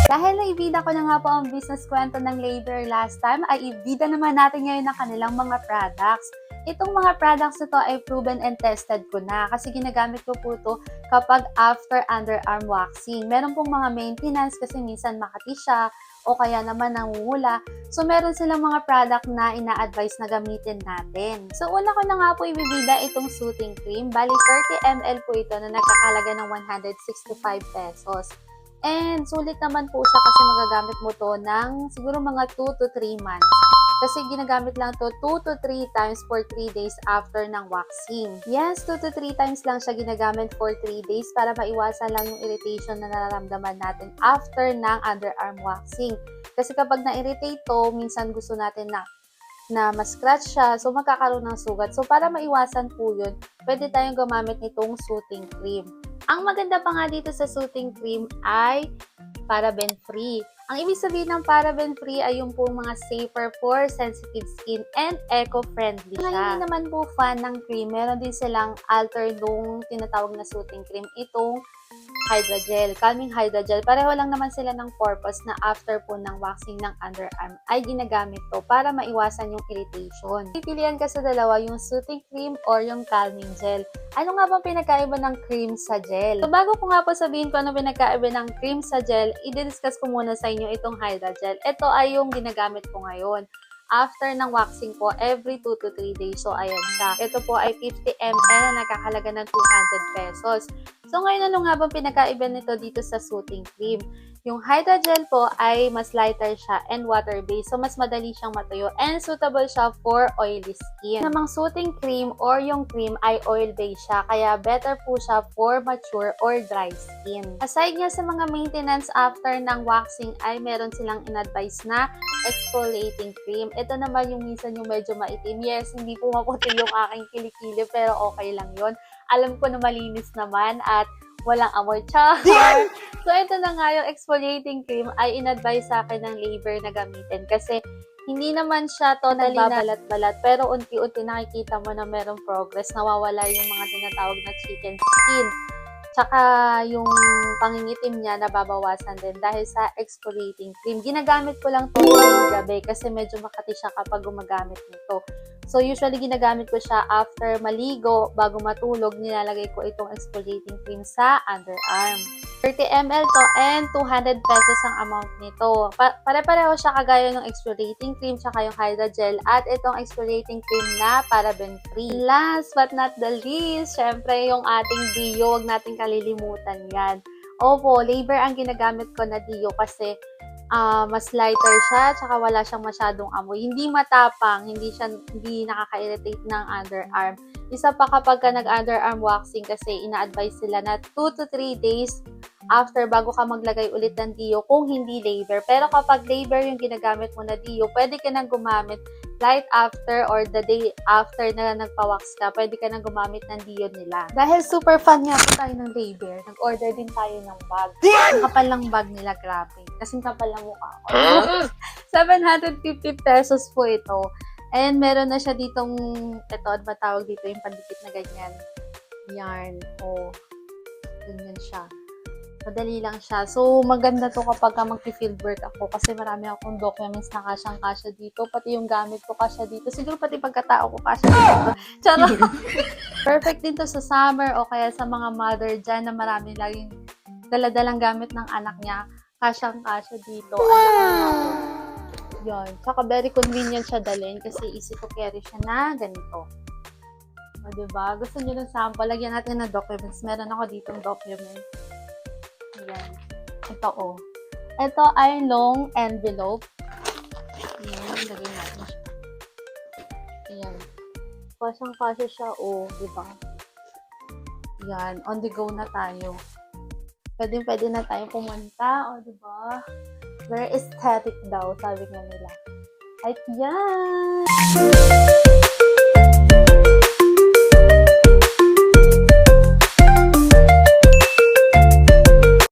Dahil naibida ko na nga po ang business kwento ng Labor last time, ay ibida naman natin ngayon ang kanilang mga products. Itong mga products na to ay proven and tested ko na kasi ginagamit ko po ito kapag after underarm waxing. Meron pong mga maintenance kasi minsan makati siya o kaya naman nangungula. So meron silang mga product na ina-advise na gamitin natin. So una ko na nga po ibibida itong soothing cream. Bali 30 ml po ito na nagkakalaga ng 165 pesos. And sulit naman po siya kasi magagamit mo to ng siguro mga 2 to 3 months. Kasi ginagamit lang to 2 to 3 times for 3 days after ng waxing. Yes, 2 to 3 times lang siya ginagamit for 3 days para maiwasan lang yung irritation na nararamdaman natin after ng underarm waxing. Kasi kapag na-irritate to, minsan gusto natin na ma-scratch siya, so magkakaroon ng sugat. So para maiwasan po yun, pwede tayong gumamit nitong soothing cream. Ang maganda pa nga dito sa soothing cream ay paraben-free. Ang ibig sabihin ng paraben-free ay yung pong mga safer for sensitive skin and eco-friendly siya. Hindi naman po fan ng cream, meron din silang alter nung tinatawag na soothing cream. Itong Hydra-Gel, calming Hydra-Gel. Pareho lang naman sila ng purpose na after po ng waxing ng underarm ay ginagamit to para maiwasan yung irritation. Pipilian ka sa dalawa, yung soothing cream or yung calming gel. Ano nga bang pinagkaiba ng cream sa gel? So bago ko nga po sabihin ko ano pinagkaiba ng cream sa gel, i-discuss ko muna sa inyo itong Hydra-Gel. Ito ay yung ginagamit ko ngayon. After ng waxing po, every 2 to 3 days. So, ayan siya. Ito po ay 50 ml na nakakalaga ng 200 pesos. So, ngayon ano nga bang pinakaiba nito dito sa soothing cream? Yung Hydra-Gel po ay mas lighter siya and water-based. So, mas madali siyang matuyo and suitable siya for oily skin. Namang soothing cream or yung cream ay oil-based siya. Kaya better po siya for mature or dry skin. Aside nga sa mga maintenance after ng waxing ay meron silang in-advise na exfoliating cream. Ito naman yung minsan yung medyo maitim. Yes, hindi po maputi yung aking kilikili pero okay lang yon. Alam ko na malinis naman at walang amoy. Char! So, ito na nga yung exfoliating cream ay in-advise sa akin ng Labor na gamitin kasi hindi naman siya totally nagbabalat-balat pero unti-unti nakikita mo na merong progress. Nawawala yung mga tinatawag na chicken skin. Tsaka yung pangingitim niya nababawasan din dahil sa exfoliating cream. Ginagamit ko lang ito ngayong gabi kasi medyo makati siya kapag gumagamit nito. So usually ginagamit ko siya after maligo, bago matulog, nilalagay ko itong exfoliating cream sa underarm. 30 ml to and 200 pesos ang amount nito. Pare-pareho siya kagaya ng exfoliating cream tsaka yung Hydra-Gel at itong exfoliating cream na paraben-free. Last but not the least, syempre yung ating Dio, huwag natin kalilimutan yan. Opo, Labor ang ginagamit ko na Dio kasi mas lighter siya, tsaka wala siyang masyadong amoy. Hindi matapang, hindi nakaka-irritate ng underarm. Isa pa kapag ka nag-underarm waxing kasi ina-advise sila na 2 to 3 days after bago ka maglagay ulit ng Dio kung hindi Labor. Pero kapag Labor yung ginagamit mo na Dio, pwede ka nang gumamit right after or the day after na nagpa-wax ka, pwede ka nang gumamit ng Dio nila. Dahil super fan nga po tayo ng Labor, nag-order din tayo ng bag. Ang kapal ng bag nila, grabe. Kasing kapal ng mukha ko. 750 pesos po ito. And meron na siya ditong, ito, ano ba tawag dito, yung pandikit na ganyan. Yarn. Ganyan siya. Madali lang siya. So, maganda to kapag mag-field work ako kasi marami akong documents na kasyang-kasya dito. Pati yung gamit ko kasya dito. Siguro pati pagkatao ko kasya dito. Charot! Perfect din to sa summer o kaya sa mga mother dyan na marami laging daladalang gamit ng anak niya. Kasyang-kasya dito. Wow! Yan. Saka very convenient siya dalhin kasi easy to carry siya na ganito. O, diba? Gusto nyo ng sample? Lagyan natin ng documents. Meron ako ditong document. Ayan. Ito, Ito ay long envelope. Ayan. Lagyan natin siya. Ayan. Kasyang-kasya siya. Diba? Ayan. On the go na tayo. Pwede na tayo pumunta. Diba? Very aesthetic daw, sabi nga nila. At yan!